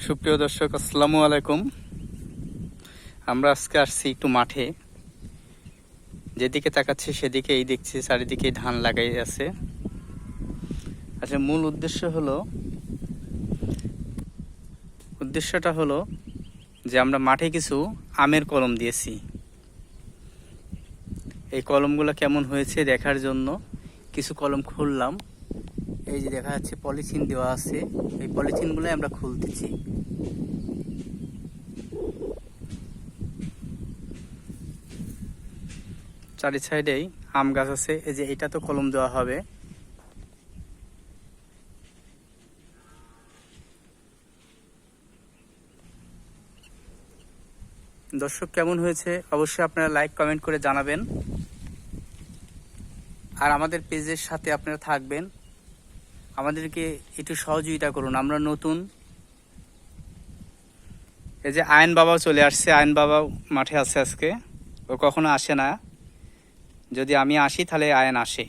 সুপ্রিয় দর্শক, আসসালামু আলাইকুম। আমরা আজকে আসছি একটু মাঠে। যেদিকে তাকাচ্ছি সেদিকেই দেখছি চারিদিকে ধান লাগাই আছে। আচ্ছা, মূল উদ্দেশ্যটা হলো যে আমরা মাঠে কিছু আমের কলম দিয়েছি। এই কলমগুলো কেমন হয়েছে দেখার জন্য কিছু কলম খুললাম। এই যে দেখা যাচ্ছে পলিথিন দেওয়া আছে, এই পলিথিনগুলো আমরা খুলতেছি। চারি সাইডেই আম গাছ আছে। এই যে এটা তো কলম দেওয়া হবে। দর্শক, কেমন হয়েছে অবশ্যই আপনারা লাইক কমেন্ট করে জানাবেন। আর আমাদের পেজের সাথে আপনারা থাকবেন, আমাদেরকে একটু সহযোগিতা করুন, আমরা নতুন। এই যে আয়ন বাবাও চলে আসছে, আয়ন বাবাও মাঠে আছে আজকে। ও কখনো আসে না, যদি আমি আসি তাহলে আয়ন আসে।